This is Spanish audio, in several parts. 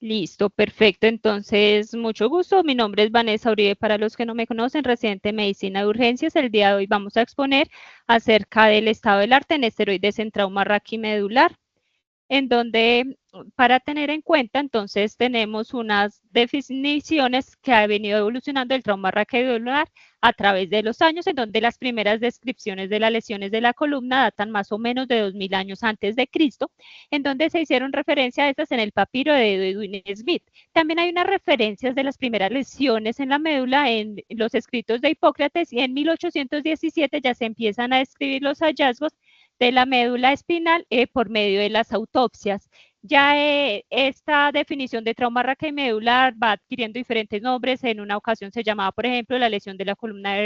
Listo, perfecto. Entonces, mucho gusto. Mi nombre es Vanessa Uribe. Para los que no me conocen, residente en medicina de urgencias. El día de hoy vamos a exponer acerca del estado del arte en esteroides en trauma raquimedular, en donde para tener en cuenta, entonces tenemos unas definiciones que ha venido evolucionando el trauma raquimedular a través de los años, en donde las primeras descripciones de las lesiones de la columna datan más o menos de 2000 años antes de Cristo, en donde se hicieron referencia a estas en el papiro de Edwin Smith. También hay unas referencias de las primeras lesiones en la médula en los escritos de Hipócrates, y en 1817 ya se empiezan a describir los hallazgos de la médula espinal por medio de las autopsias. Ya esta definición de trauma raquimedular va adquiriendo diferentes nombres. En una ocasión se llamaba, por ejemplo, la lesión de la columna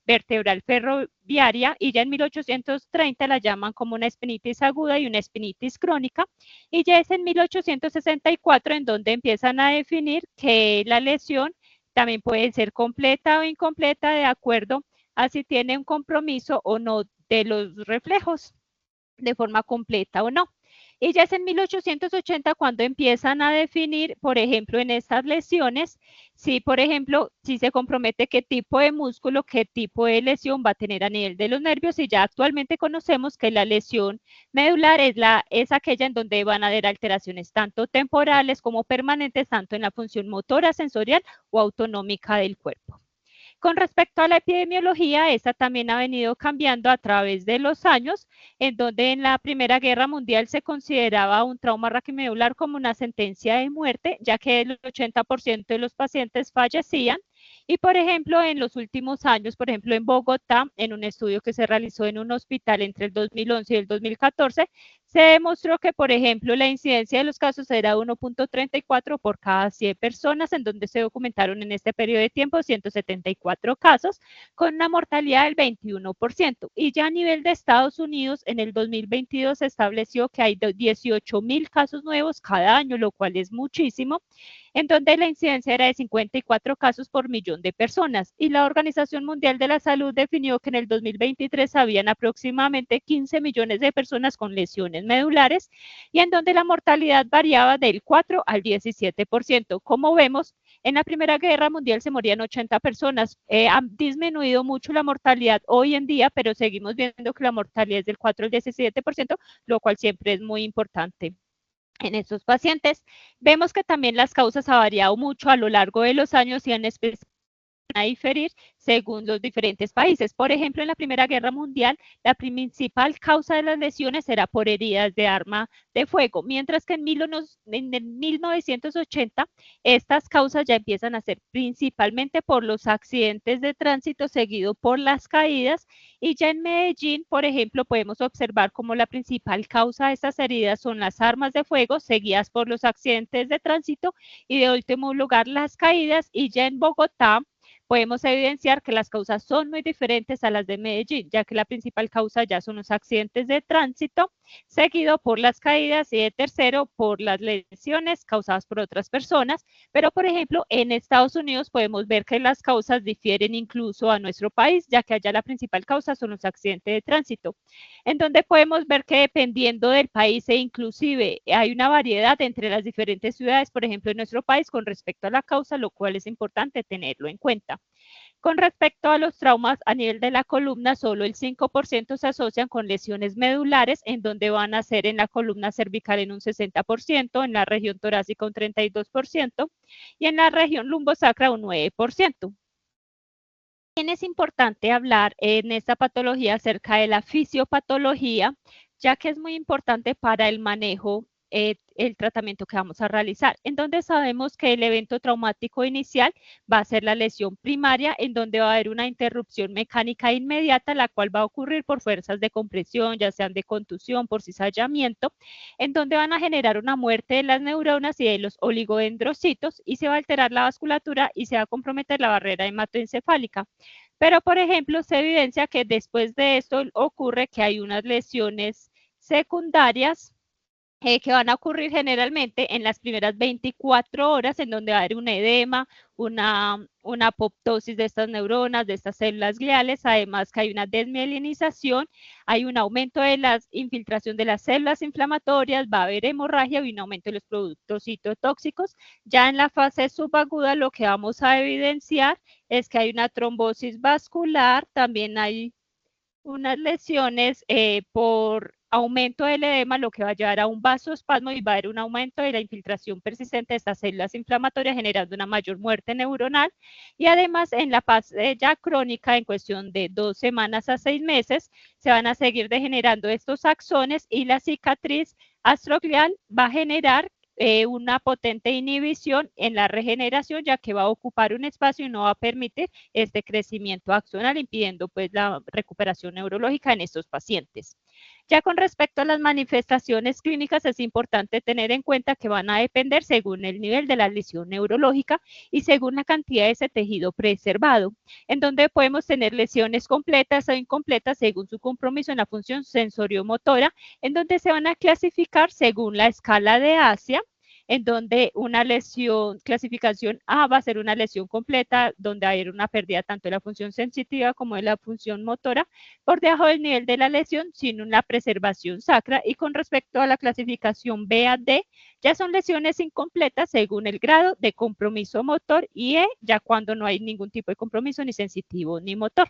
vertebral ferroviaria, y ya en 1830 la llaman como una espinitis aguda y una espinitis crónica, y ya es en 1864 en donde empiezan a definir que la lesión también puede ser completa o incompleta de acuerdo a si tiene un compromiso o no de los reflejos de forma completa o no. Y ya es en 1880 cuando empiezan a definir, por ejemplo, en estas lesiones, si, por ejemplo, si se compromete qué tipo de músculo, qué tipo de lesión va a tener a nivel de los nervios, y ya actualmente conocemos que la lesión medular es aquella en donde van a haber alteraciones tanto temporales como permanentes, tanto en la función motora, sensorial o autonómica del cuerpo. Con respecto a la epidemiología, esta también ha venido cambiando a través de los años, en donde en la Primera Guerra Mundial se consideraba un trauma raquimedular como una sentencia de muerte, ya que el 80% de los pacientes fallecían. Y, por ejemplo, en los últimos años, por ejemplo, en Bogotá, en un estudio que se realizó en un hospital entre el 2011 y el 2014, se demostró que, por ejemplo, la incidencia de los casos era 1.34 por cada 100 personas, en donde se documentaron en este periodo de tiempo 174 casos, con una mortalidad del 21%. Y ya a nivel de Estados Unidos, en el 2022 se estableció que hay 18,000 casos nuevos cada año, lo cual es muchísimo, en donde la incidencia era de 54 casos por millón de personas. Y la Organización Mundial de la Salud definió que en el 2023 habían aproximadamente 15 millones de personas con lesiones medulares, y en donde la mortalidad variaba del 4 al 17%. Como vemos, en la Primera Guerra Mundial se morían 80 personas. Ha disminuido mucho la mortalidad hoy en día, pero seguimos viendo que la mortalidad es del 4 al 17%, lo cual siempre es muy importante. En estos pacientes vemos que también las causas han variado mucho a lo largo de los años y han a diferir según los diferentes países. Por ejemplo, en la Primera Guerra Mundial, la principal causa de las lesiones era por heridas de arma de fuego, mientras que en 1980 estas causas ya empiezan a ser principalmente por los accidentes de tránsito, seguido por las caídas, y ya en Medellín, por ejemplo, podemos observar como la principal causa de estas heridas son las armas de fuego, seguidas por los accidentes de tránsito y de último lugar las caídas, y ya en Bogotá podemos evidenciar que las causas son muy diferentes a las de Medellín, ya que la principal causa ya son los accidentes de tránsito, seguido por las caídas, y de tercero por las lesiones causadas por otras personas. Pero, por ejemplo, en Estados Unidos podemos ver que las causas difieren incluso a nuestro país, ya que allá la principal causa son los accidentes de tránsito, en donde podemos ver que dependiendo del país e inclusive hay una variedad entre las diferentes ciudades, por ejemplo, en nuestro país con respecto a la causa, lo cual es importante tenerlo en cuenta. Con respecto a los traumas a nivel de la columna, solo el 5% se asocian con lesiones medulares, en donde van a ser en la columna cervical en un 60%, en la región torácica un 32% y en la región lumbosacra un 9%. También es importante hablar en esta patología acerca de la fisiopatología, ya que es muy importante para el manejo, el tratamiento que vamos a realizar, en donde sabemos que el evento traumático inicial va a ser la lesión primaria, en donde va a haber una interrupción mecánica inmediata, la cual va a ocurrir por fuerzas de compresión, ya sean de contusión, por cizallamiento, en donde van a generar una muerte de las neuronas y de los oligodendrocitos, y se va a alterar la vasculatura y se va a comprometer la barrera hematoencefálica. Pero, por ejemplo, se evidencia que después de esto ocurre que hay unas lesiones secundarias que van a ocurrir generalmente en las primeras 24 horas, en donde va a haber un edema, una apoptosis de estas neuronas, de estas células gliales, además que hay una desmielinización, hay un aumento de la infiltración de las células inflamatorias, va a haber hemorragia y un aumento de los productos citotóxicos. Ya en la fase subaguda lo que vamos a evidenciar es que hay una trombosis vascular, también hay unas lesiones por aumento del edema, lo que va a llevar a un vasoespasmo y va a haber un aumento de la infiltración persistente de estas células inflamatorias, generando una mayor muerte neuronal. Y además, en la fase ya crónica, en cuestión de 2 semanas a 6 meses, se van a seguir degenerando estos axones y la cicatriz astroglial va a generar una potente inhibición en la regeneración, ya que va a ocupar un espacio y no va a permitir este crecimiento axonal, impidiendo pues la recuperación neurológica en estos pacientes. Ya con respecto a las manifestaciones clínicas, es importante tener en cuenta que van a depender según el nivel de la lesión neurológica y según la cantidad de ese tejido preservado, en donde podemos tener lesiones completas o incompletas según su compromiso en la función sensoriomotora, en donde se van a clasificar según la escala de Asia, en donde una lesión, clasificación A va a ser una lesión completa, donde hay una pérdida tanto de la función sensitiva como de la función motora, por debajo del nivel de la lesión, sin una preservación sacra. Y con respecto a la clasificación B a D, ya son lesiones incompletas según el grado de compromiso motor, y E ya cuando no hay ningún tipo de compromiso ni sensitivo ni motor.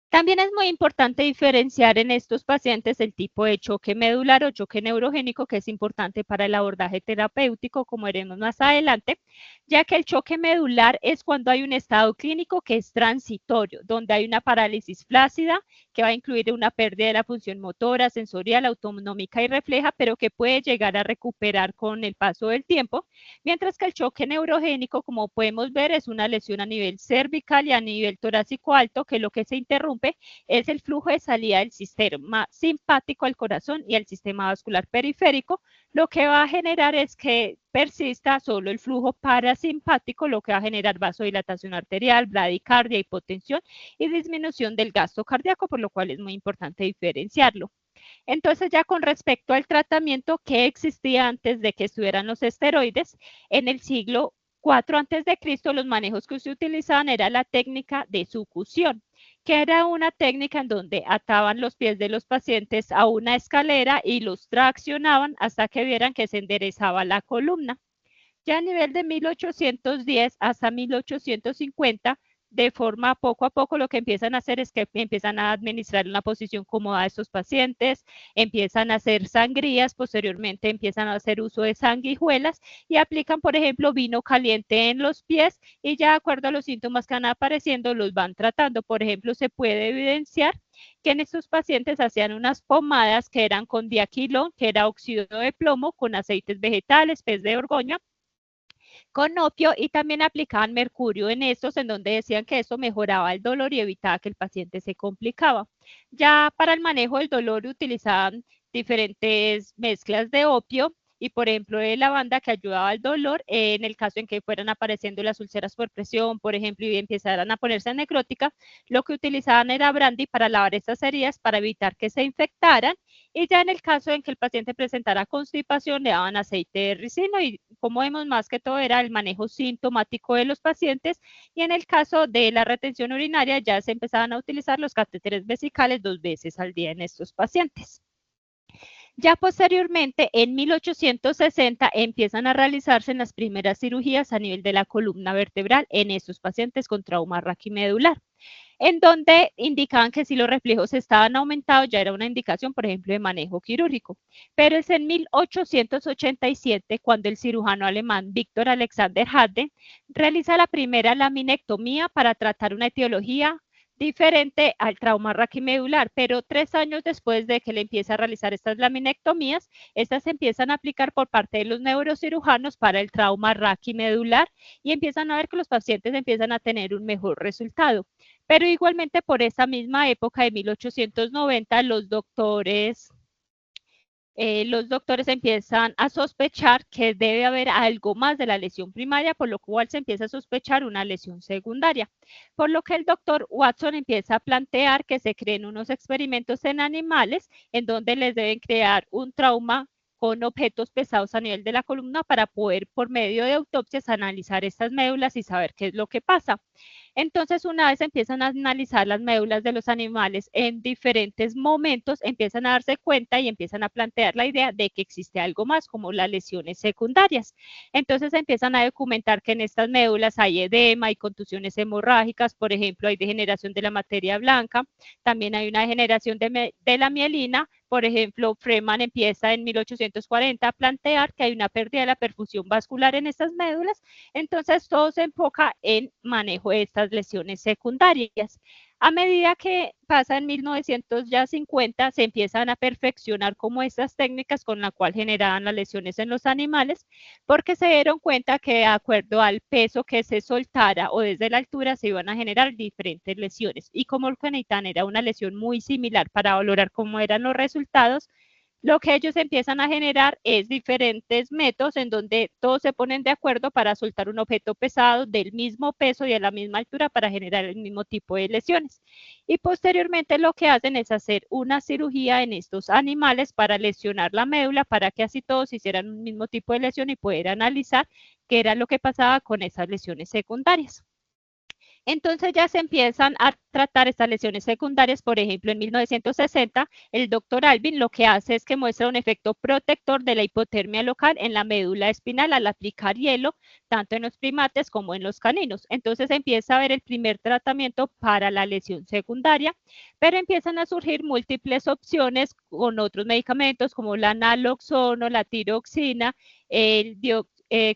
También es muy importante diferenciar en estos pacientes el tipo de choque medular o choque neurogénico, que es importante para el abordaje terapéutico, como veremos más adelante, ya que el choque medular es cuando hay un estado clínico que es transitorio, donde hay una parálisis flácida, que va a incluir una pérdida de la función motora, sensorial, autonómica y refleja, pero que puede llegar a recuperar con el paso del tiempo, mientras que el choque neurogénico, como podemos ver, es una lesión a nivel cervical y a nivel torácico alto, que lo que se interrumpe es el flujo de salida del sistema simpático al corazón y al sistema vascular periférico. Lo que va a generar es que persista solo el flujo parasimpático, lo que va a generar vasodilatación arterial, bradicardia, hipotensión y disminución del gasto cardíaco, por lo cual es muy importante diferenciarlo. Entonces, ya con respecto al tratamiento que existía antes de que estuvieran los esteroides, en el siglo IV antes de Cristo, los manejos que se utilizaban era la técnica de sucusión, que era una técnica en donde ataban los pies de los pacientes a una escalera y los traccionaban hasta que vieran que se enderezaba la columna. Ya a nivel de 1810 hasta 1850, de forma poco a poco lo que empiezan a hacer es que empiezan a administrar una posición cómoda a estos pacientes, empiezan a hacer sangrías, posteriormente empiezan a hacer uso de sanguijuelas y aplican, por ejemplo, vino caliente en los pies y ya de acuerdo a los síntomas que van apareciendo los van tratando. Por ejemplo, se puede evidenciar que en estos pacientes hacían unas pomadas que eran con diaquilón, que era óxido de plomo, con aceites vegetales, pez de orgoña, con opio, y también aplicaban mercurio en estos, en donde decían que eso mejoraba el dolor y evitaba que el paciente se complicaba. Ya para el manejo del dolor utilizaban diferentes mezclas de opio y, por ejemplo, de lavanda, que ayudaba al dolor en el caso en que fueran apareciendo las úlceras por presión, por ejemplo, y empezaran a ponerse necrótica. Lo que utilizaban era brandy para lavar estas heridas para evitar que se infectaran, y ya en el caso en que el paciente presentara constipación le daban aceite de ricino, y como vemos, más que todo era el manejo sintomático de los pacientes. Y en el caso de la retención urinaria ya se empezaban a utilizar los catéteres vesicales 2 veces al día en estos pacientes. Ya posteriormente, en 1860, empiezan a realizarse las primeras cirugías a nivel de la columna vertebral en estos pacientes con trauma raquimedular, en donde indicaban que si los reflejos estaban aumentados ya era una indicación, por ejemplo, de manejo quirúrgico. Pero es en 1887 cuando el cirujano alemán Víctor Alexander Harden realiza la primera laminectomía para tratar una etiología diferente al trauma raquimedular, pero 3 años después de que le empieza a realizar estas laminectomías, estas se empiezan a aplicar por parte de los neurocirujanos para el trauma raquimedular, y empiezan a ver que los pacientes empiezan a tener un mejor resultado. Pero igualmente por esa misma época de 1890, los doctores empiezan a sospechar que debe haber algo más de la lesión primaria, por lo cual se empieza a sospechar una lesión secundaria. Por lo que el doctor Watson empieza a plantear que se creen unos experimentos en animales en donde les deben crear un trauma con objetos pesados a nivel de la columna para poder, por medio de autopsias, analizar estas médulas y saber qué es lo que pasa. Entonces, una vez empiezan a analizar las médulas de los animales en diferentes momentos, empiezan a darse cuenta y empiezan a plantear la idea de que existe algo más, como las lesiones secundarias. Entonces, empiezan a documentar que en estas médulas hay edema, hay contusiones hemorrágicas, por ejemplo, hay degeneración de la materia blanca, también hay una degeneración de la mielina. Por ejemplo, Freeman empieza en 1840 a plantear que hay una pérdida de la perfusión vascular en estas médulas. Entonces, todo se enfoca en manejo de estas lesiones secundarias. A medida que pasa en 1950, se empiezan a perfeccionar como estas técnicas con la cual generaban las lesiones en los animales, porque se dieron cuenta que de acuerdo al peso que se soltara o desde la altura se iban a generar diferentes lesiones. Y como el Caneitan era una lesión muy similar para valorar cómo eran los resultados, lo que ellos empiezan a generar es diferentes métodos en donde todos se ponen de acuerdo para soltar un objeto pesado del mismo peso y a la misma altura para generar el mismo tipo de lesiones. Y posteriormente lo que hacen es hacer una cirugía en estos animales para lesionar la médula, para que así todos hicieran un mismo tipo de lesión y poder analizar qué era lo que pasaba con esas lesiones secundarias. Entonces ya se empiezan a tratar estas lesiones secundarias. Por ejemplo, en 1960, el doctor Alvin lo que hace es que muestra un efecto protector de la hipotermia local en la médula espinal al aplicar hielo, tanto en los primates como en los caninos. Entonces empieza a ver el primer tratamiento para la lesión secundaria, pero empiezan a surgir múltiples opciones con otros medicamentos como la naloxona, la tiroxina, el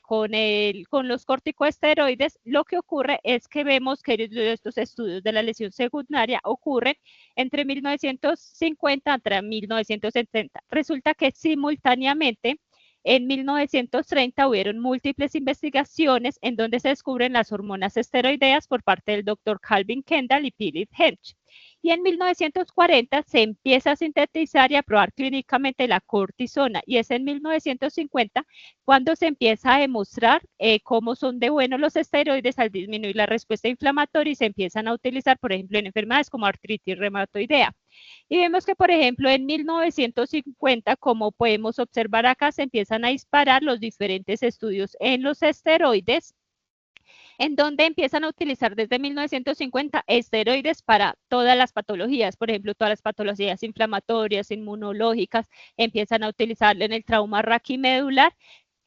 con los corticosteroides. Lo que ocurre es que vemos que estos estudios de la lesión secundaria ocurren entre 1950 hasta 1970. Resulta que simultáneamente en 1930 hubieron múltiples investigaciones en donde se descubren las hormonas esteroideas por parte del doctor Calvin Kendall y Philip Hench. Y en 1940 se empieza a sintetizar y a probar clínicamente la cortisona, y es en 1950 cuando se empieza a demostrar cómo son de buenos los esteroides al disminuir la respuesta inflamatoria y se empiezan a utilizar, por ejemplo, en enfermedades como artritis reumatoidea. Y vemos que, por ejemplo, en 1950, como podemos observar acá, se empiezan a disparar los diferentes estudios en los esteroides, en donde empiezan a utilizar desde 1950 esteroides para todas las patologías, por ejemplo, todas las patologías inflamatorias, inmunológicas, empiezan a utilizarlo en el trauma raquimedular,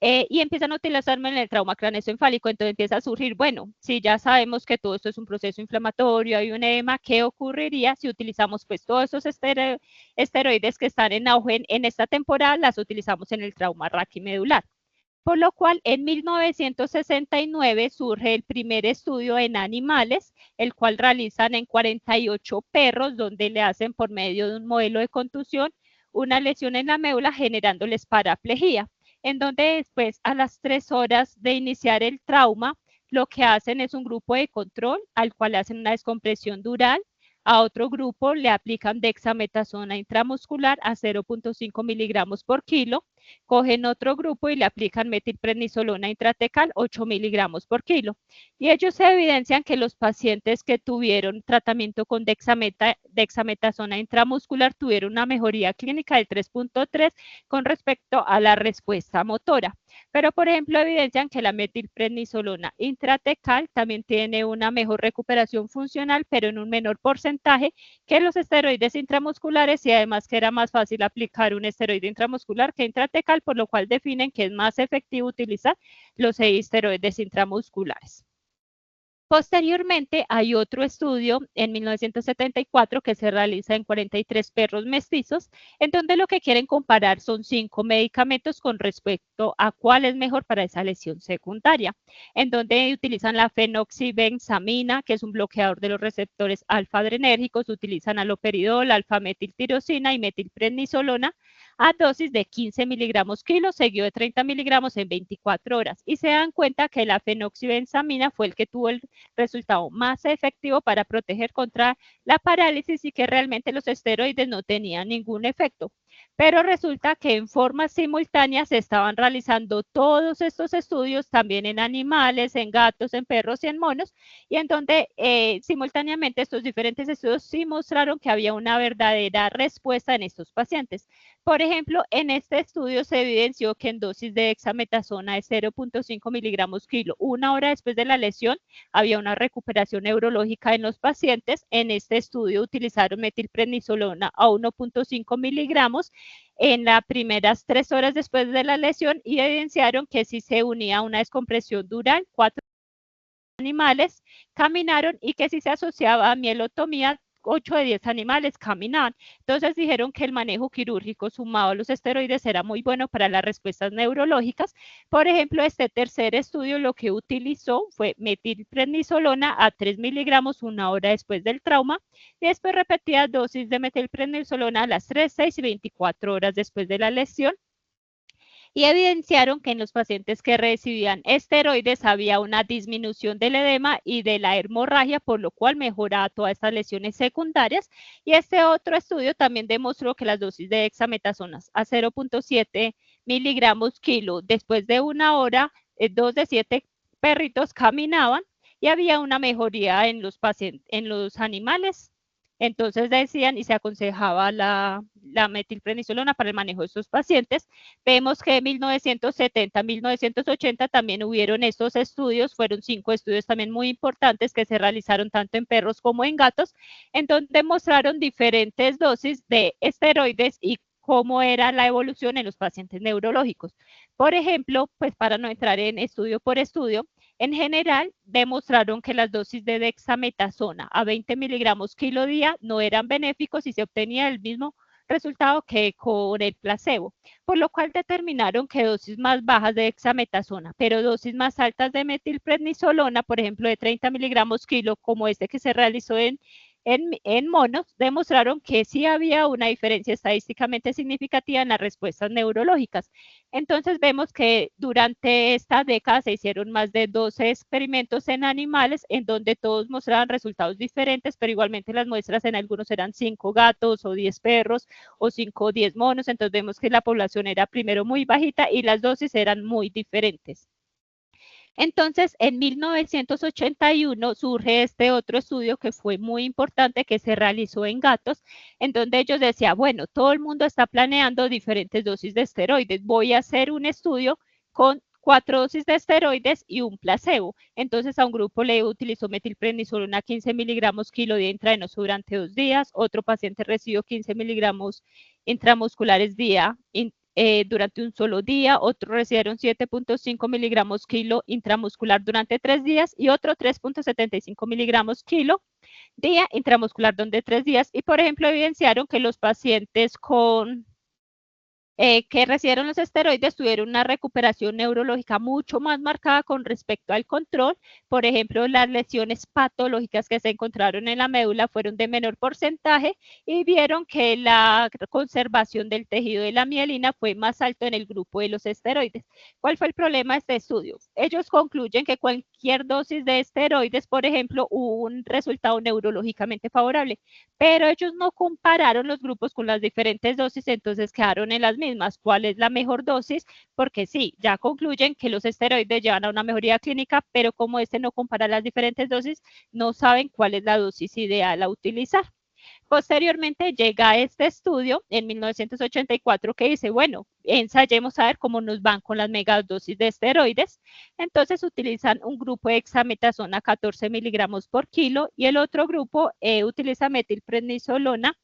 y empiezan a utilizarlo en el trauma craneoencefálico. Entonces empieza a surgir, bueno, si ya sabemos que todo esto es un proceso inflamatorio, hay un edema, ¿qué ocurriría si utilizamos pues todos esos esteroides que están en auge en esta temporada, las utilizamos en el trauma raquimedular? Por lo cual, en 1969 surge el primer estudio en animales, el cual realizan en 48 perros, donde le hacen por medio de un modelo de contusión una lesión en la médula generándoles paraplegia, en donde después a las 3 horas de iniciar el trauma, lo que hacen es un grupo de control al cual hacen una descompresión dural. A otro grupo le aplican dexametasona intramuscular a 0.5 miligramos por kilo. Cogen otro grupo y le aplican metilprednisolona intratecal 8 miligramos por kilo. Y ellos se evidencian que los pacientes que tuvieron tratamiento con dexametasona intramuscular tuvieron una mejoría clínica del 3.3 con respecto a la respuesta motora. Pero, por ejemplo, evidencian que la metilprednisolona intratecal también tiene una mejor recuperación funcional, pero en un menor porcentaje que los esteroides intramusculares, y además que era más fácil aplicar un esteroide intramuscular que intratecal, por lo cual definen que es más efectivo utilizar los esteroides intramusculares. Posteriormente, hay otro estudio en 1974 que se realiza en 43 perros mestizos, en donde lo que quieren comparar son 5 medicamentos con respecto a cuál es mejor para esa lesión secundaria, en donde utilizan la fenoxibenzamina, que es un bloqueador de los receptores alfa-adrenérgicos, utilizan aloperidol, alfa-metiltirosina y metilprednisolona a dosis de 15 miligramos kilo, seguido de 30 miligramos en 24 horas. Y se dan cuenta que la fenoxibenzamina fue el que tuvo el resultado más efectivo para proteger contra la parálisis y que realmente los esteroides no tenían ningún efecto. Pero resulta que en forma simultánea se estaban realizando todos estos estudios también en animales, en gatos, en perros y en monos, y en donde simultáneamente estos diferentes estudios sí mostraron que había una verdadera respuesta en estos pacientes. Por ejemplo, en este estudio se evidenció que en dosis de dexametasona de 0.5 miligramos kilo, una hora después de la lesión, había una recuperación neurológica en los pacientes. En este estudio utilizaron metilprednisolona a 1.5 miligramos en las primeras 3 horas después de la lesión y evidenciaron que sí se unía a una descompresión dural, 4 animales caminaron y que si se asociaba a mielotomía, 8 de 10 animales caminaban. Entonces dijeron que el manejo quirúrgico sumado a los esteroides era muy bueno para las respuestas neurológicas. Por ejemplo, este tercer estudio lo que utilizó fue metilprednisolona a 3 miligramos una hora después del trauma y después repetía dosis de metilprednisolona a las 3, 6 y 24 horas después de la lesión y evidenciaron que en los pacientes que recibían esteroides había una disminución del edema y de la hemorragia, por lo cual mejoraba todas estas lesiones secundarias. Y este otro estudio también demostró que las dosis de dexametasonas a 0.7 miligramos kilo después de una hora, 2 de 7 perritos caminaban y había una mejoría en los pacientes, en los animales. Entonces decían y se aconsejaba la metilprednisolona para el manejo de estos pacientes. Vemos que en 1970, 1980 también hubieron estos estudios, fueron 5 estudios también muy importantes que se realizaron tanto en perros como en gatos, en donde mostraron diferentes dosis de esteroides y cómo era la evolución en los pacientes neurológicos. Por ejemplo, pues para no entrar en estudio por estudio, en general, demostraron que las dosis de dexametasona a 20 miligramos kilo día no eran benéficos y se obtenía el mismo resultado que con el placebo, por lo cual determinaron que dosis más bajas de dexametasona, pero dosis más altas de metilprednisolona, por ejemplo, de 30 miligramos kilo, como este que se realizó en monos, demostraron que sí había una diferencia estadísticamente significativa en las respuestas neurológicas. Entonces vemos que durante esta década se hicieron más de 12 experimentos en animales en donde todos mostraban resultados diferentes, pero igualmente las muestras en algunos eran 5 gatos o 10 perros o 5 o 10 monos, entonces vemos que la población era primero muy bajita y las dosis eran muy diferentes. Entonces, en 1981 surge este otro estudio que fue muy importante que se realizó en gatos, en donde ellos decían, bueno, todo el mundo está planeando diferentes dosis de esteroides, voy a hacer un estudio con 4 dosis de esteroides y un placebo. Entonces a un grupo le utilizó metilprednisolona 15 miligramos kilo de intravenoso durante 2 días, otro paciente recibió 15 miligramos intramusculares día durante un solo día, otro recibieron 7.5 miligramos kilo intramuscular durante 3 días y otro 3.75 miligramos kilo día intramuscular durante 3 días. Y por ejemplo, evidenciaron que los pacientes con que recibieron los esteroides tuvieron una recuperación neurológica mucho más marcada con respecto al control. Por ejemplo, las lesiones patológicas que se encontraron en la médula fueron de menor porcentaje y vieron que la conservación del tejido de la mielina fue más alto en el grupo de los esteroides. ¿Cuál fue el problema de este estudio? Ellos concluyen que cualquier dosis de esteroides, por ejemplo, hubo un resultado neurológicamente favorable, pero ellos no compararon los grupos con las diferentes dosis, entonces quedaron en las mismas. ¿Cuál es la mejor dosis? Porque sí, ya concluyen que los esteroides llevan a una mejoría clínica, pero como este no compara las diferentes dosis, no saben cuál es la dosis ideal a utilizar. Posteriormente llega este estudio en 1984 que dice, bueno, ensayemos a ver cómo nos van con las megadosis de esteroides. Entonces utilizan un grupo de dexametasona 14 miligramos por kilo y el otro grupo utiliza metilprednisolona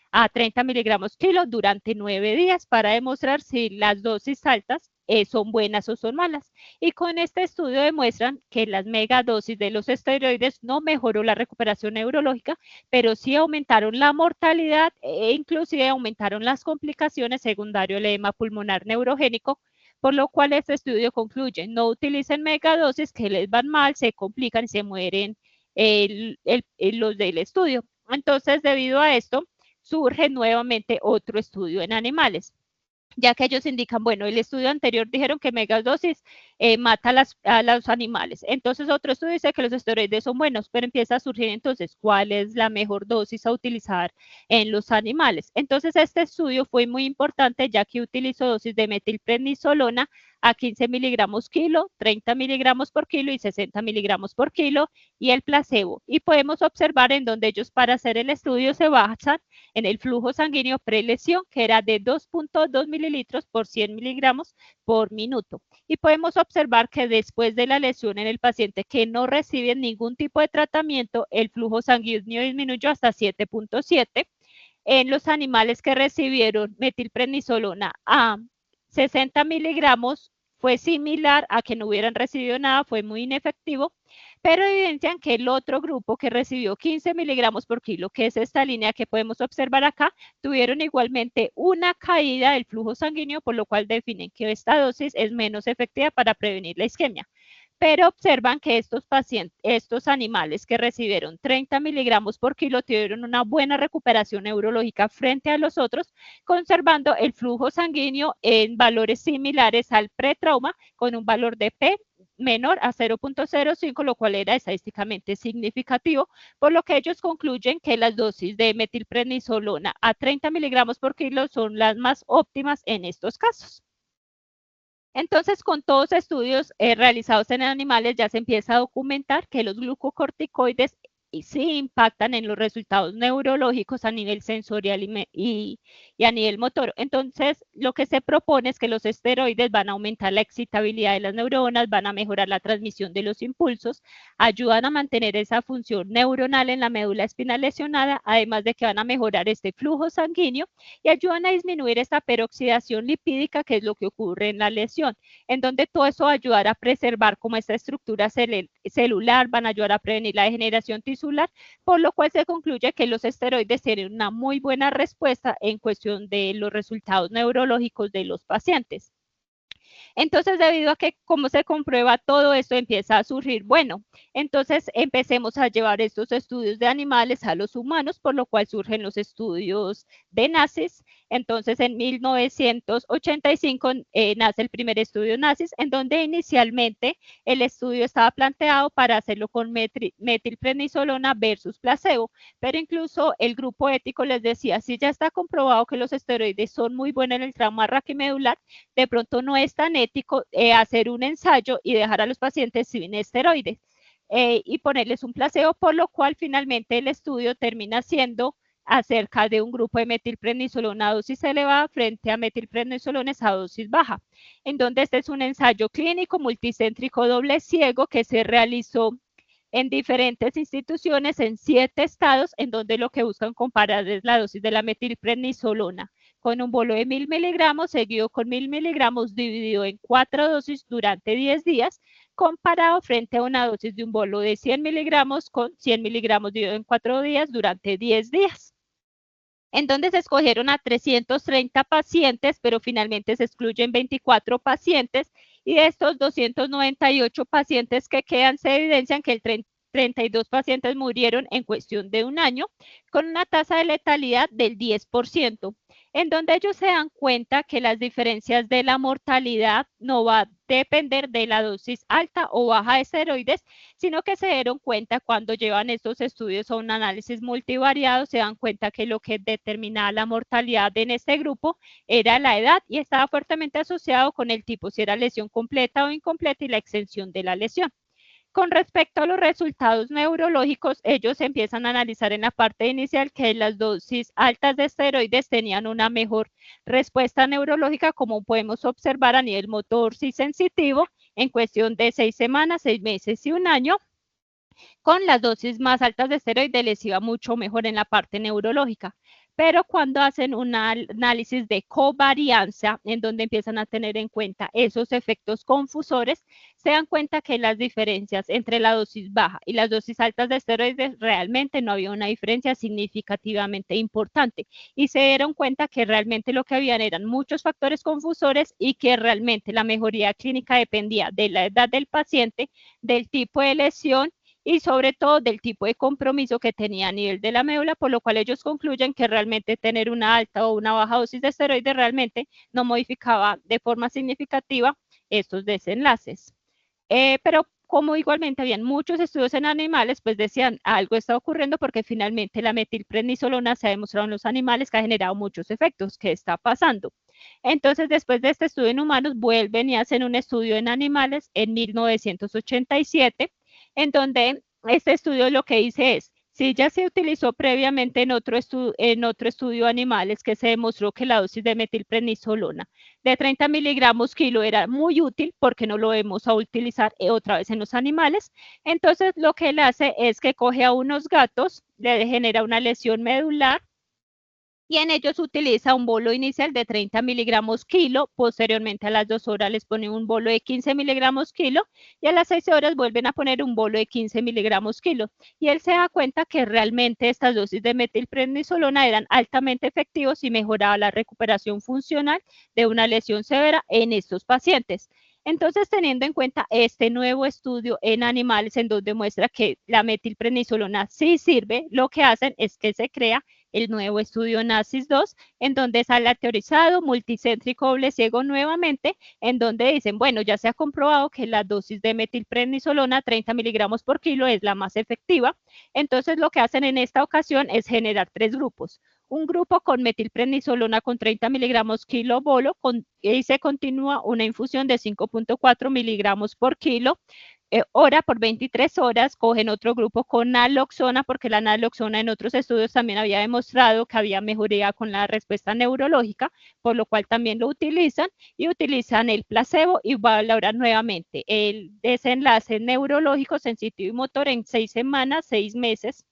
a 30 miligramos kilo durante 9 días para demostrar si las dosis altas son buenas o son malas. Y con este estudio demuestran que las megadosis de los esteroides no mejoró la recuperación neurológica, pero sí aumentaron la mortalidad e inclusive aumentaron las complicaciones secundarias al edema pulmonar neurogénico, por lo cual este estudio concluye, no utilicen megadosis que les van mal, se complican y se mueren los del estudio. Entonces, debido a esto, surge nuevamente otro estudio en animales. ya que ellos indican, bueno, el estudio anterior dijeron que megadosis mata a los animales. Entonces otro estudio dice que los esteroides son buenos, pero empieza a surgir entonces cuál es la mejor dosis a utilizar en los animales. Entonces este estudio fue muy importante ya que utilizó dosis de metilprednisolona a 15 miligramos kilo, 30 miligramos por kilo y 60 miligramos por kilo y el placebo. Y podemos observar en donde ellos para hacer el estudio se basan en el flujo sanguíneo prelesión, que era de 2.2 mililitros por 100 miligramos por minuto. Y podemos observar que después de la lesión en el paciente que no recibe ningún tipo de tratamiento, el flujo sanguíneo disminuyó hasta 7.7. En los animales que recibieron metilprednisolona a 60 miligramos fue similar a que no hubieran recibido nada, fue muy inefectivo, pero evidencian que el otro grupo que recibió 15 miligramos por kilo, que es esta línea que podemos observar acá, tuvieron igualmente una caída del flujo sanguíneo, por lo cual definen que esta dosis es menos efectiva para prevenir la isquemia. Pero observan que estos animales que recibieron 30 miligramos por kilo tuvieron una buena recuperación neurológica frente a los otros, conservando el flujo sanguíneo en valores similares al pretrauma, con un valor de P menor a 0.05, lo cual era estadísticamente significativo, por lo que ellos concluyen que las dosis de metilprednisolona a 30 miligramos por kilo son las más óptimas en estos casos. Entonces, con todos estudios realizados en animales, ya se empieza a documentar que los glucocorticoides sí impactan en los resultados neurológicos a nivel sensorial y a nivel motor. Entonces, lo que se propone es que los esteroides van a aumentar la excitabilidad de las neuronas, van a mejorar la transmisión de los impulsos, ayudan a mantener esa función neuronal en la médula espinal lesionada, además de que van a mejorar este flujo sanguíneo y ayudan a disminuir esta peroxidación lipídica, que es lo que ocurre en la lesión, en donde todo eso va a ayudar a preservar como esta estructura celular, van a ayudar a prevenir la degeneración tisular, por lo cual se concluye que los esteroides tienen una muy buena respuesta en cuestión de los resultados neurológicos de los pacientes. Entonces, debido a que cómo se comprueba todo esto, empieza a surgir, bueno, entonces empecemos a llevar estos estudios de animales a los humanos, por lo cual surgen los estudios de NACIS. Entonces, en 1985 nace el primer estudio NACIS, en donde inicialmente el estudio estaba planteado para hacerlo con metilprednisolona versus placebo, pero incluso el grupo ético les decía, si ya está comprobado que los esteroides son muy buenos en el trauma raquimedular, de pronto no es tan ético hacer un ensayo y dejar a los pacientes sin esteroides y ponerles un placebo, por lo cual finalmente el estudio termina siendo acerca de un grupo de metilprednisolona a dosis elevada frente a metilprednisolona a dosis baja, en donde este es un ensayo clínico multicéntrico doble ciego que se realizó en diferentes instituciones en 7 estados, en donde lo que buscan comparar es la dosis de la metilprednisolona con un bolo de 1000 miligramos seguido con 1000 miligramos dividido en 4 dosis durante 10 días, comparado frente a una dosis de un bolo de 100 miligramos con 100 miligramos dividido en 4 días durante 10 días. En donde se escogieron a 330 pacientes, pero finalmente se excluyen 24 pacientes, y de estos 298 pacientes que quedan, se evidencian que el 32 pacientes murieron en cuestión de un año, con una tasa de letalidad del 10%, en donde ellos se dan cuenta que las diferencias de la mortalidad no va a depender de la dosis alta o baja de esteroides, sino que se dieron cuenta cuando llevan estos estudios a un análisis multivariado, se dan cuenta que lo que determinaba la mortalidad en este grupo era la edad y estaba fuertemente asociado con el tipo, si era lesión completa o incompleta y la extensión de la lesión. Con respecto a los resultados neurológicos, ellos empiezan a analizar en la parte inicial que las dosis altas de esteroides tenían una mejor respuesta neurológica, como podemos observar a nivel motor sí sensitivo, en cuestión de 6 semanas, 6 meses y un año. Con las dosis más altas de esteroides les iba mucho mejor en la parte neurológica. Pero cuando hacen un análisis de covarianza, en donde empiezan a tener en cuenta esos efectos confusores, se dan cuenta que las diferencias entre la dosis baja y las dosis altas de esteroides realmente no había una diferencia significativamente importante. Y se dieron cuenta que realmente lo que habían eran muchos factores confusores y que realmente la mejoría clínica dependía de la edad del paciente, del tipo de lesión y sobre todo del tipo de compromiso que tenía a nivel de la médula, por lo cual ellos concluyen que realmente tener una alta o una baja dosis de esteroides realmente no modificaba de forma significativa estos desenlaces. Pero como igualmente habían muchos estudios en animales, pues decían algo está ocurriendo porque finalmente la metilprednisolona se ha demostrado en los animales que ha generado muchos efectos. ¿Qué está pasando? Entonces, después de este estudio en humanos, vuelven y hacen un estudio en animales en 1987, en donde este estudio lo que dice es, si ya se utilizó previamente en otro estudio de animales que se demostró que la dosis de metilprednisolona de 30 miligramos kilo era muy útil, porque no lo vamos a utilizar otra vez en los animales. Entonces, lo que él hace es que coge a unos gatos, le genera una lesión medular, y en ellos utiliza un bolo inicial de 30 miligramos kilo, posteriormente a las 2 horas les pone un bolo de 15 miligramos kilo y a las 6 horas vuelven a poner un bolo de 15 miligramos kilo. Y él se da cuenta que realmente estas dosis de metilprednisolona eran altamente efectivos y mejoraba la recuperación funcional de una lesión severa en estos pacientes. Entonces, teniendo en cuenta este nuevo estudio en animales en donde muestra que la metilprednisolona sí sirve, lo que hacen es que se crea el nuevo estudio NACIS-2, en donde sale teorizado, multicéntrico, doble ciego nuevamente, en donde dicen, bueno, ya se ha comprobado que la dosis de metilprednisolona, 30 miligramos por kilo, es la más efectiva. Entonces, lo que hacen en esta ocasión es generar 3 grupos. Un grupo con metilprednisolona con 30 miligramos kilo bolo, y se continúa una infusión de 5.4 miligramos por kilo, hora por 23 horas, cogen otro grupo con naloxona, porque la naloxona en otros estudios también había demostrado que había mejoría con la respuesta neurológica, por lo cual también lo utilizan, y utilizan el placebo y valoran nuevamente el desenlace neurológico, sensitivo y motor en 6 semanas, 6 meses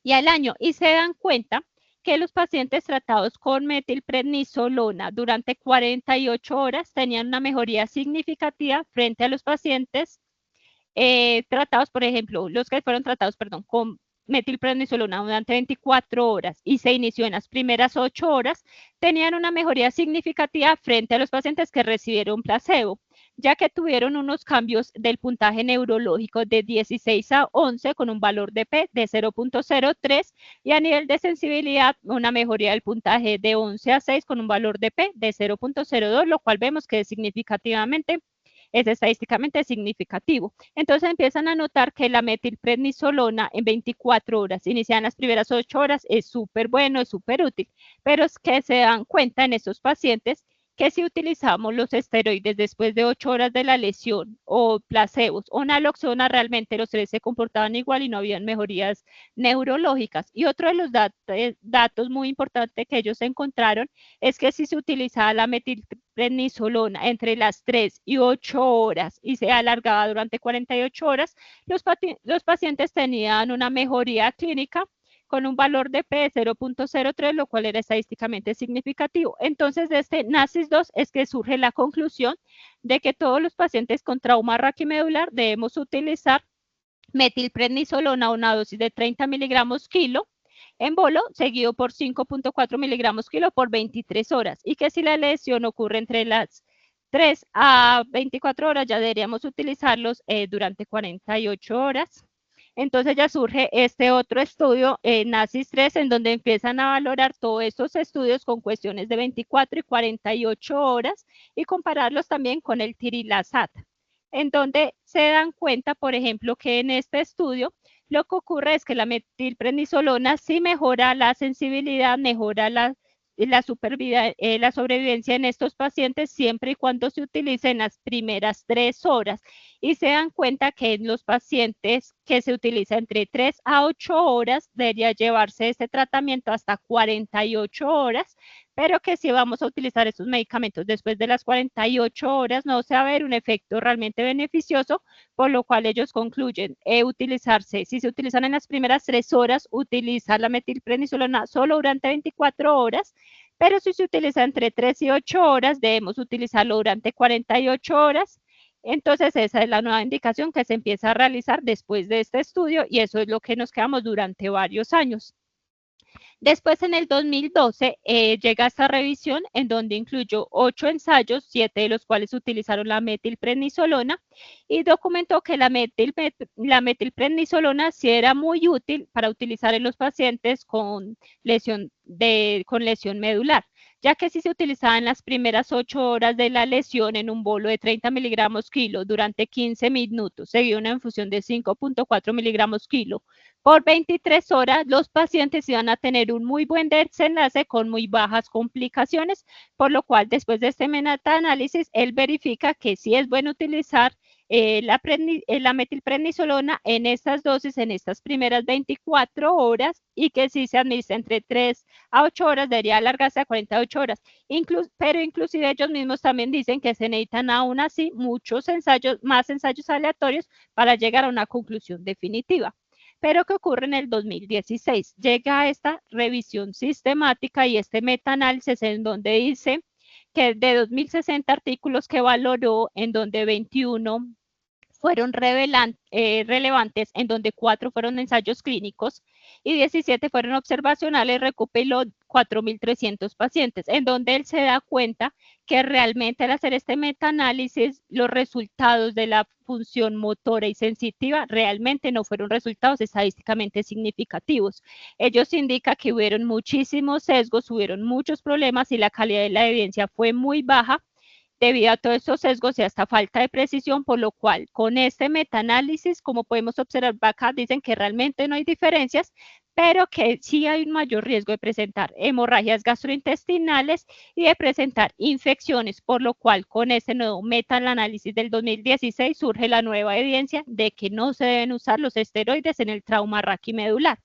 y al año, y se dan cuenta que los pacientes tratados con metilprednisolona durante 48 horas tenían una mejoría significativa frente a los pacientes tratados, por ejemplo, los que fueron tratados, perdón, con metilprednisolona durante 24 horas y se inició en las primeras 8 horas, tenían una mejoría significativa frente a los pacientes que recibieron placebo, ya que tuvieron unos cambios del puntaje neurológico de 16 a 11 con un valor de P de 0.03 y a nivel de sensibilidad una mejoría del puntaje de 11 a 6 con un valor de P de 0.02, lo cual vemos que significativamente es estadísticamente significativo. Entonces empiezan a notar que la metilprednisolona en 24 horas, inician las primeras 8 horas, es súper bueno, es súper útil, pero es que se dan cuenta en estos pacientes que si utilizamos los esteroides después de 8 horas de la lesión o placebos o naloxona, realmente los 3 se comportaban igual y no habían mejorías neurológicas. Y otro de los datos muy importantes que ellos encontraron es que si se utilizaba la metilprednisolona entre las 3 y 8 horas y se alargaba durante 48 horas, los pacientes tenían una mejoría clínica con un valor de P de 0.03, lo cual era estadísticamente significativo. Entonces, de este NACIS-2 es que surge la conclusión de que todos los pacientes con trauma raquimedular debemos utilizar metilprednisolona a una dosis de 30 miligramos kilo en bolo, seguido por 5.4 miligramos kilo por 23 horas, y que si la lesión ocurre entre las 3 a 24 horas, ya deberíamos utilizarlos durante 48 horas. Entonces ya surge este otro estudio, NACIS 3, en donde empiezan a valorar todos estos estudios con cuestiones de 24 y 48 horas y compararlos también con el tirilazat, en donde se dan cuenta, por ejemplo, que en este estudio lo que ocurre es que la metilprednisolona sí mejora la sensibilidad, mejora la sobrevivencia en estos pacientes siempre y cuando se utilice en las primeras 3 horas. Y se dan cuenta que en los pacientes que se utiliza entre 3 a 8 horas debería llevarse este tratamiento hasta 48 horas, pero que si vamos a utilizar estos medicamentos después de las 48 horas no se va a ver un efecto realmente beneficioso, por lo cual ellos concluyen utilizarse, si se utilizan en las primeras 3 horas, utilizar la metilprednisolona solo durante 24 horas, pero si se utiliza entre 3 y 8 horas, debemos utilizarlo durante 48 horas. Entonces, esa es la nueva indicación que se empieza a realizar después de este estudio y eso es lo que nos quedamos durante varios años. Después, en el 2012, llega esta revisión en donde incluyó 8 ensayos, 7 de los cuales utilizaron la metilprednisolona, y documentó que la metilprednisolona sí era muy útil para utilizar en los pacientes con lesión medular, ya que si se utilizaba en las primeras 8 horas de la lesión en un bolo de 30 miligramos kilo durante 15 minutos, seguido una infusión de 5.4 miligramos kilo, por 23 horas, los pacientes iban a tener un muy buen desenlace con muy bajas complicaciones, por lo cual después de este metaanálisis, él verifica que sí es bueno utilizar la metilprednisolona en estas dosis, en estas primeras 24 horas, y que si se administra entre 3 a 8 horas, debería alargarse a 48 horas. Pero inclusive ellos mismos también dicen que se necesitan aún así muchos ensayos, más ensayos aleatorios para llegar a una conclusión definitiva. Pero ¿qué ocurre en el 2016? Llega esta revisión sistemática y este metaanálisis en donde dice que de 2060 artículos que valoró, en donde 21 fueron relevantes, en donde 4 fueron ensayos clínicos y 17 fueron observacionales, recopiló 4.300 pacientes, en donde él se da cuenta que realmente al hacer este metaanálisis, los resultados de la función motora y sensitiva realmente no fueron resultados estadísticamente significativos. Ellos indican que hubieron muchísimos sesgos, hubieron muchos problemas y la calidad de la evidencia fue muy baja, debido a todos estos sesgos y a esta falta de precisión, por lo cual con este metaanálisis, como podemos observar acá, dicen que realmente no hay diferencias, pero que sí hay un mayor riesgo de presentar hemorragias gastrointestinales y de presentar infecciones, por lo cual con este nuevo metaanálisis del 2016 surge la nueva evidencia de que no se deben usar los esteroides en el trauma raquimedular.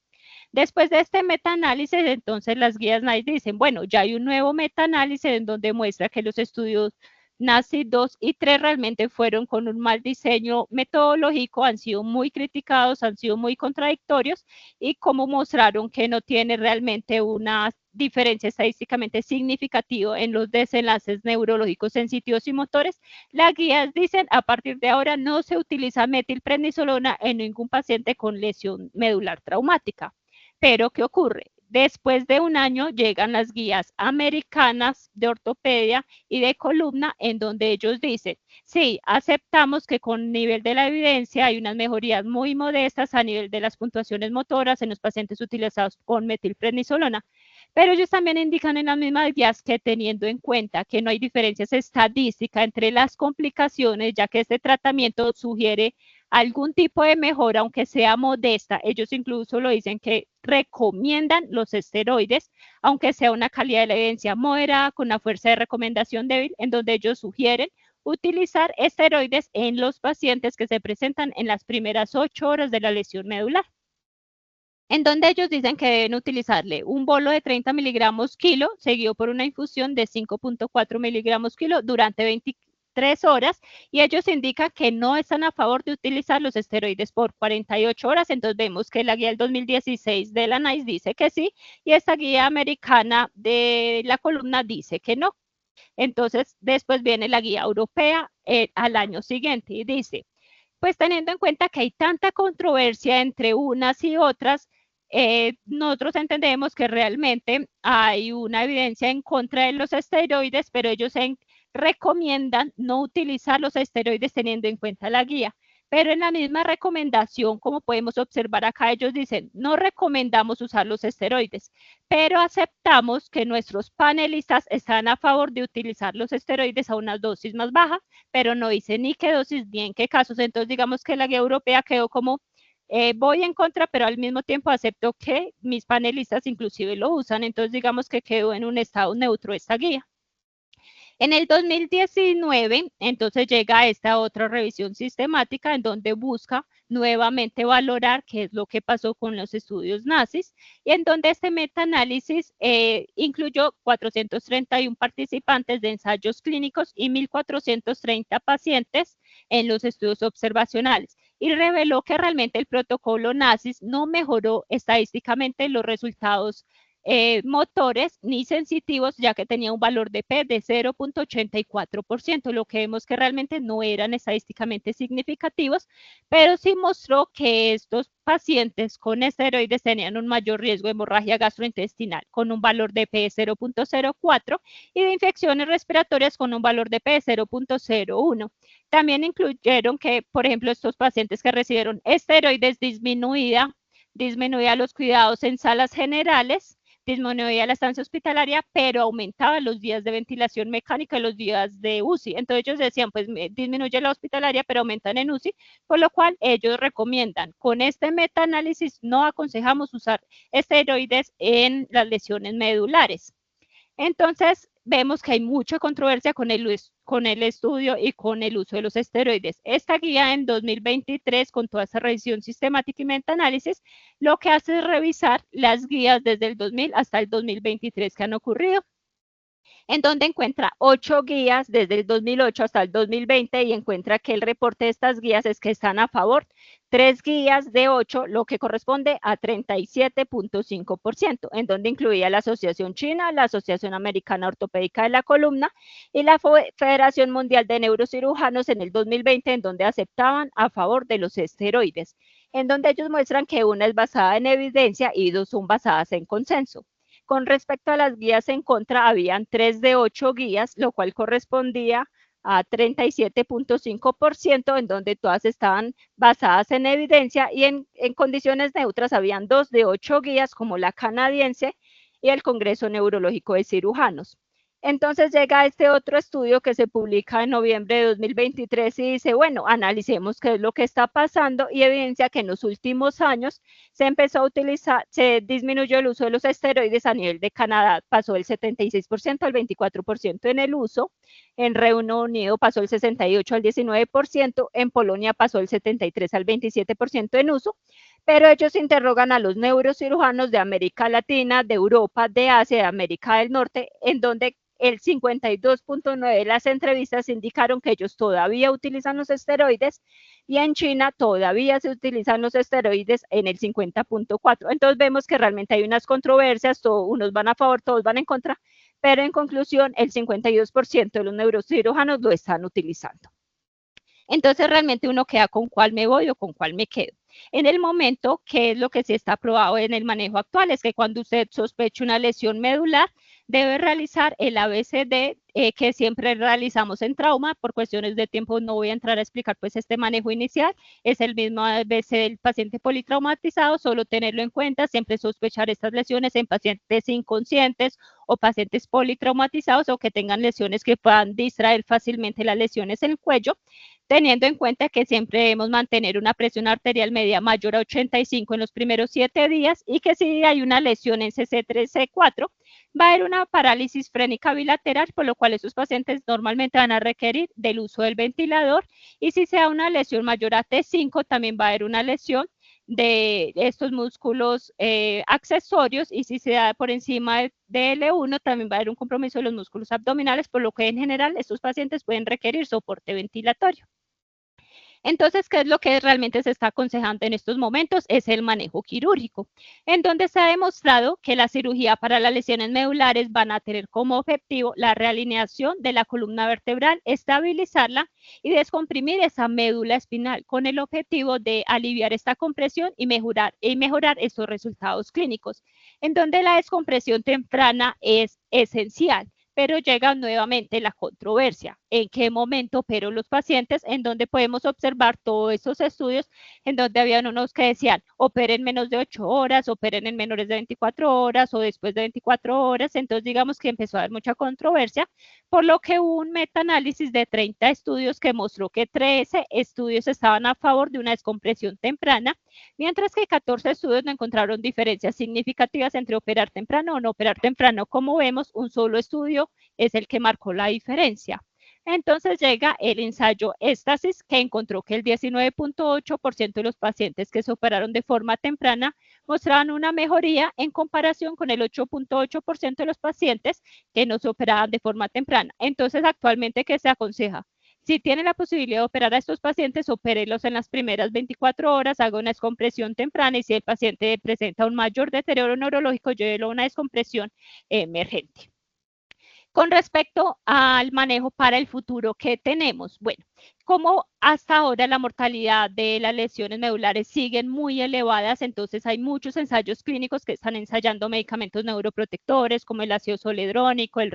Después de este metaanálisis, entonces las guías NICE dicen, bueno, ya hay un nuevo metaanálisis en donde muestra que los estudios NACI 2 y 3 realmente fueron con un mal diseño metodológico, han sido muy criticados, han sido muy contradictorios y como mostraron que no tiene realmente una diferencia estadísticamente significativa en los desenlaces neurológicos sensitivos y motores, las guías dicen a partir de ahora no se utiliza metilprednisolona en ningún paciente con lesión medular traumática. Pero, ¿qué ocurre? Después de un año llegan las guías americanas de ortopedia y de columna, en donde ellos dicen, sí, aceptamos que con nivel de la evidencia hay unas mejorías muy modestas a nivel de las puntuaciones motoras en los pacientes utilizados con metilprednisolona, pero ellos también indican en las mismas guías que teniendo en cuenta que no hay diferencias estadísticas entre las complicaciones, ya que este tratamiento sugiere algún tipo de mejora, aunque sea modesta, ellos incluso lo dicen que recomiendan los esteroides, aunque sea una calidad de la evidencia moderada, con una fuerza de recomendación débil, en donde ellos sugieren utilizar esteroides en los pacientes que se presentan en las primeras 8 horas de la lesión medular, en donde ellos dicen que deben utilizarle un bolo de 30 miligramos kilo, seguido por una infusión de 5.4 miligramos kilo durante 23 horas, y ellos indican que no están a favor de utilizar los esteroides por 48 horas, entonces vemos que la guía del 2016 de la NICE dice que sí, y esta guía americana de la columna dice que no. Entonces, después viene la guía europea al año siguiente y dice, pues teniendo en cuenta que hay tanta controversia entre unas y otras, nosotros entendemos que realmente hay una evidencia en contra de los esteroides, pero ellos recomiendan no utilizar los esteroides teniendo en cuenta la guía. Pero en la misma recomendación, como podemos observar acá, ellos dicen, no recomendamos usar los esteroides, pero aceptamos que nuestros panelistas están a favor de utilizar los esteroides a una dosis más baja, pero no dice ni qué dosis ni en qué casos. Entonces, digamos que la guía europea quedó como, voy en contra, pero al mismo tiempo acepto que mis panelistas inclusive lo usan. Entonces, digamos que quedó en un estado neutro esta guía. En el 2019, entonces llega esta otra revisión sistemática en donde busca nuevamente valorar qué es lo que pasó con los estudios nazis y en donde este metaanálisis incluyó 431 participantes de ensayos clínicos y 1.430 pacientes en los estudios observacionales y reveló que realmente el protocolo nazis no mejoró estadísticamente los resultados motores ni sensitivos, ya que tenía un valor de P de 0.84%, lo que vemos que realmente no eran estadísticamente significativos, pero sí mostró que estos pacientes con esteroides tenían un mayor riesgo de hemorragia gastrointestinal con un valor de P de 0.04 y de infecciones respiratorias con un valor de P de 0.01. También incluyeron que, por ejemplo, estos pacientes que recibieron esteroides disminuía los cuidados en salas generales, disminuía la estancia hospitalaria, pero aumentaba los días de ventilación mecánica y los días de UCI. Entonces ellos decían, pues disminuye la hospitalaria, pero aumentan en UCI, por lo cual ellos recomiendan, con este metaanálisis no aconsejamos usar esteroides en las lesiones medulares. Entonces, vemos que hay mucha controversia con el estudio y con el uso de los esteroides. Esta guía en 2023, con toda esa revisión sistemática y metaanálisis, lo que hace es revisar las guías desde el 2000 hasta el 2023 que han ocurrido, en donde encuentra 8 guías desde el 2008 hasta el 2020 y encuentra que el reporte de estas guías es que están a favor. 3 guías de 8, lo que corresponde a 37.5%, en donde incluía la Asociación China, la Asociación Americana Ortopédica de la Columna y la Federación Mundial de Neurocirujanos en el 2020, en donde aceptaban a favor de los esteroides, en donde ellos muestran que una es basada en evidencia y 2 son basadas en consenso. Con respecto a las guías en contra, habían 3 de 8 guías, lo cual correspondía a 37.5%, en donde todas estaban basadas en evidencia, y en condiciones neutras habían 2 de 8 guías, como la canadiense y el Congreso Neurológico de Cirujanos. Entonces llega este otro estudio que se publica en noviembre de 2023 y dice, bueno, analicemos qué es lo que está pasando, y evidencia que en los últimos años se empezó a utilizar, se disminuyó el uso de los esteroides a nivel de Canadá, pasó del 76% al 24% en el uso, en Reino Unido pasó del 68 al 19%, en Polonia pasó del 73 al 27% en uso, pero ellos interrogan a los neurocirujanos de América Latina, de Europa, de Asia, de América del Norte, en donde el 52.9% de las entrevistas indicaron que ellos todavía utilizan los esteroides, y en China todavía se utilizan los esteroides en el 50.4%. Entonces vemos que realmente hay unas controversias, unos van a favor, todos van en contra, pero en conclusión el 52% de los neurocirujanos lo están utilizando. Entonces realmente uno queda con cuál me voy o con cuál me quedo. En el momento, ¿qué es lo que sí está aprobado en el manejo actual? Es que cuando usted sospecha una lesión medular, debe realizar el ABCD, que siempre realizamos en trauma. Por cuestiones de tiempo no voy a entrar a explicar pues este manejo inicial, es el mismo ABCD del paciente politraumatizado, solo tenerlo en cuenta, siempre sospechar estas lesiones en pacientes inconscientes o pacientes politraumatizados o que tengan lesiones que puedan distraer fácilmente las lesiones en el cuello, teniendo en cuenta que siempre debemos mantener una presión arterial media mayor a 85 en los primeros 7 días, y que si hay una lesión en CC3, C4, va a haber una parálisis frénica bilateral, por lo cual esos pacientes normalmente van a requerir del uso del ventilador, y si se da una lesión mayor a T5, también va a haber una lesión de estos músculos accesorios, y si se da por encima de L1, también va a haber un compromiso de los músculos abdominales, por lo que en general estos pacientes pueden requerir soporte ventilatorio. Entonces, ¿qué es lo que realmente se está aconsejando en estos momentos? Es el manejo quirúrgico, en donde se ha demostrado que la cirugía para las lesiones medulares van a tener como objetivo la realineación de la columna vertebral, estabilizarla y descomprimir esa médula espinal, con el objetivo de aliviar esta compresión y mejorar estos resultados clínicos, en donde la descompresión temprana es esencial. Pero llega nuevamente la controversia. ¿En qué momento operó los pacientes? En donde podemos observar todos esos estudios, en donde habían unos que decían, operen menos de 8 horas, operen en menores de 24 horas o después de 24 horas. Entonces, digamos que empezó a haber mucha controversia, por lo que hubo un metaanálisis de 30 estudios que mostró que 13 estudios estaban a favor de una descompresión temprana, mientras que 14 estudios no encontraron diferencias significativas entre operar temprano o no operar temprano. Como vemos, un solo estudio es el que marcó la diferencia. Entonces llega el ensayo Éstasis, que encontró que el 19.8% de los pacientes que se operaron de forma temprana mostraban una mejoría en comparación con el 8.8% de los pacientes que no se operaban de forma temprana. Entonces, actualmente, ¿qué se aconseja? Si tiene la posibilidad de operar a estos pacientes, opérelos en las primeras 24 horas, haga una descompresión temprana y si el paciente presenta un mayor deterioro neurológico, llévelo a una descompresión emergente. Con respecto al manejo para el futuro que tenemos, bueno, como hasta ahora la mortalidad de las lesiones medulares siguen muy elevadas, entonces hay muchos ensayos clínicos que están ensayando medicamentos neuroprotectores como el ácido zoledrónico, el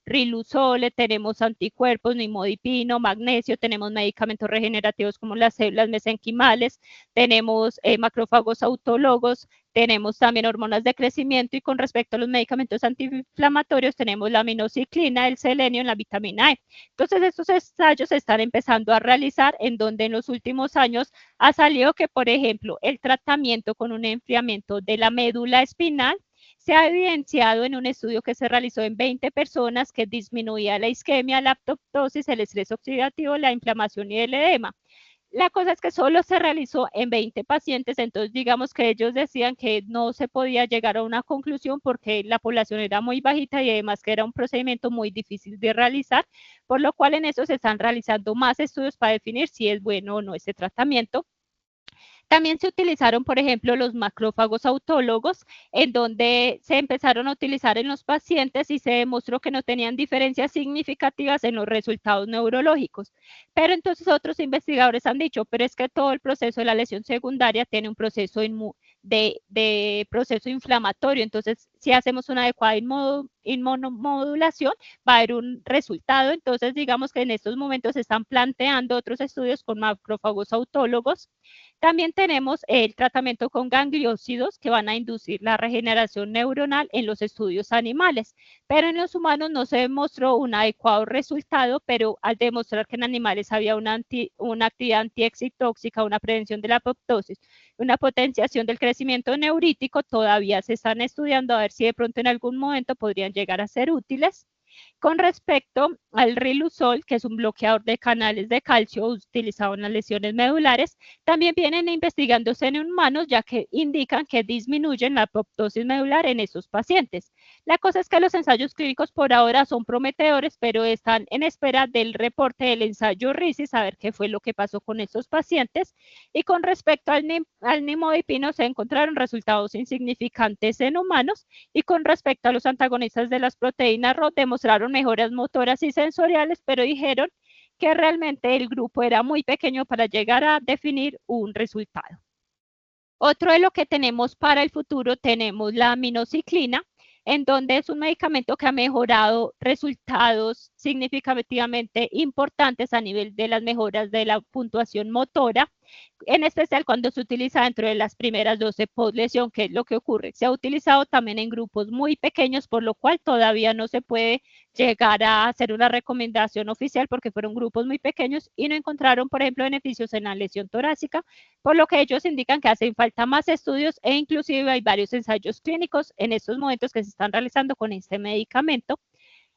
riluzole, tenemos anticuerpos, nimodipino, magnesio, tenemos medicamentos regenerativos como las células mesenquimales, tenemos macrófagos autólogos, tenemos también hormonas de crecimiento y con respecto a los medicamentos antiinflamatorios tenemos la aminociclina, el selenio, la vitamina E. Entonces estos ensayos se están empezando a realizar en donde en los últimos años ha salido que, por ejemplo, el tratamiento con un enfriamiento de la médula espinal se ha evidenciado en un estudio que se realizó en 20 personas que disminuía la isquemia, la apoptosis, el estrés oxidativo, la inflamación y el edema. La cosa es que solo se realizó en 20 pacientes, entonces digamos que ellos decían que no se podía llegar a una conclusión porque la población era muy bajita y además que era un procedimiento muy difícil de realizar, por lo cual en eso se están realizando más estudios para definir si es bueno o no ese tratamiento. También se utilizaron, por ejemplo, los macrófagos autólogos, en donde se empezaron a utilizar en los pacientes y se demostró que no tenían diferencias significativas en los resultados neurológicos. Pero entonces otros investigadores han dicho, pero es que todo el proceso de la lesión secundaria tiene un proceso de proceso inflamatorio, entonces si hacemos una adecuada inmunomodulación va a haber un resultado, entonces digamos que en estos momentos se están planteando otros estudios con macrófagos autólogos. También tenemos el tratamiento con gangliósidos que van a inducir la regeneración neuronal en los estudios animales, pero en los humanos no se demostró un adecuado resultado, pero al demostrar que en animales había una actividad antiexcitóxica, una prevención de la apoptosis, una potenciación del crecimiento neurítico, todavía se están estudiando a ver si de pronto en algún momento podrían llegar a ser útiles. Con respecto al riluzol, que es un bloqueador de canales de calcio utilizado en las lesiones medulares, también vienen investigándose en humanos ya que indican que disminuyen la apoptosis medular en esos pacientes. La cosa es que los ensayos clínicos por ahora son prometedores, pero están en espera del reporte del ensayo RISIS, a ver qué fue lo que pasó con estos pacientes. Y con respecto al nimodipino, se encontraron resultados insignificantes en humanos y con respecto a los antagonistas de las proteínas ROT, mostraron mejoras motoras y sensoriales, pero dijeron que realmente el grupo era muy pequeño para llegar a definir un resultado. Otro de lo que tenemos para el futuro, tenemos la aminociclina, en donde es un medicamento que ha mejorado resultados significativamente importantes a nivel de las mejoras de la puntuación motora, en especial cuando se utiliza dentro de las primeras 12 post-lesión, que es lo que ocurre. Se ha utilizado también en grupos muy pequeños, por lo cual todavía no se puede llegar a hacer una recomendación oficial porque fueron grupos muy pequeños y no encontraron, por ejemplo, beneficios en la lesión torácica, por lo que ellos indican que hacen falta más estudios e inclusive hay varios ensayos clínicos en estos momentos que se están realizando con este medicamento.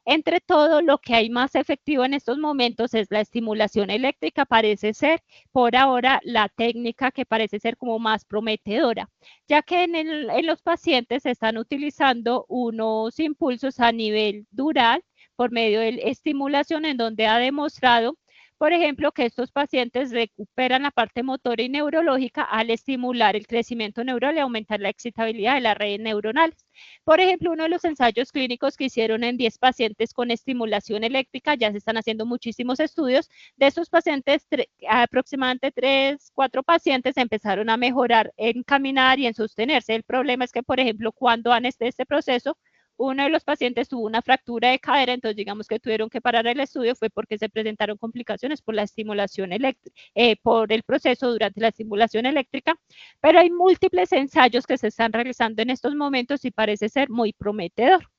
Entre todo, lo que hay más efectivo en estos momentos es la estimulación eléctrica, parece ser por ahora la técnica que parece ser como más prometedora, ya que en los pacientes se están utilizando unos impulsos a nivel dural por medio de estimulación en donde ha demostrado, por ejemplo, que estos pacientes recuperan la parte motora y neurológica al estimular el crecimiento neural y aumentar la excitabilidad de las redes neuronales. Por ejemplo, uno de los ensayos clínicos que hicieron en 10 pacientes con estimulación eléctrica, ya se están haciendo muchísimos estudios, de estos pacientes, aproximadamente 3, 4 pacientes empezaron a mejorar en caminar y en sostenerse. El problema es que, por ejemplo, cuando han este proceso, uno de los pacientes tuvo una fractura de cadera, entonces digamos que tuvieron que parar el estudio, fue porque se presentaron complicaciones por la estimulación eléctrica, por el proceso durante la estimulación eléctrica, pero hay múltiples ensayos que se están realizando en estos momentos y parece ser muy prometedor.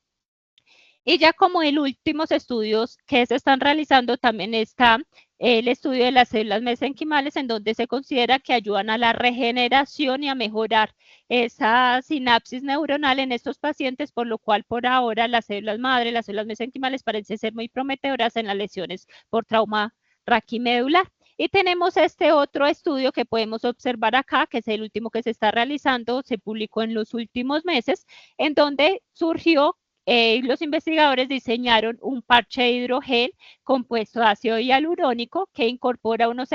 Y ya como en últimos estudios que se están realizando también está el estudio de las células mesenquimales en donde se considera que ayudan a la regeneración y a mejorar esa sinapsis neuronal en estos pacientes, por lo cual por ahora las células madre, las células mesenquimales parecen ser muy prometedoras en las lesiones por trauma raquimedular. Y tenemos este otro estudio que podemos observar acá, que es el último que se está realizando, se publicó en los últimos meses, en donde surgió Los investigadores diseñaron un parche de hidrogel compuesto de ácido hialurónico que incorpora unos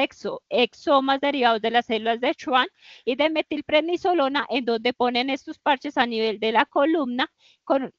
exomas derivados de las células de Schwann y de metilprednisolona, en donde ponen estos parches a nivel de la columna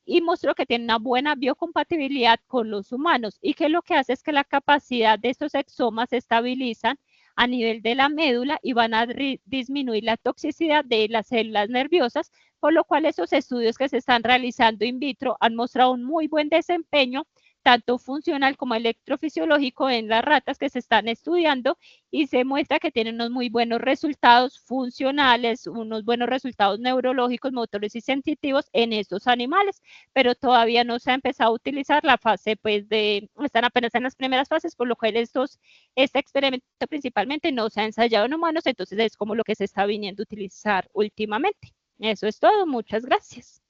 y mostró que tiene una buena biocompatibilidad con los humanos, y que lo que hace es que la capacidad de estos exomas se estabilizan a nivel de la médula y van a disminuir la toxicidad de las células nerviosas, por lo cual esos estudios que se están realizando in vitro han mostrado un muy buen desempeño, tanto funcional como electrofisiológico, en las ratas que se están estudiando, y se muestra que tienen unos muy buenos resultados funcionales, unos buenos resultados neurológicos, motores y sensitivos en estos animales, pero todavía no se ha empezado a utilizar la fase, pues están apenas en las primeras fases, por lo cual este experimento principalmente no se ha ensayado en humanos, entonces es como lo que se está viniendo a utilizar últimamente. Eso es todo, muchas gracias.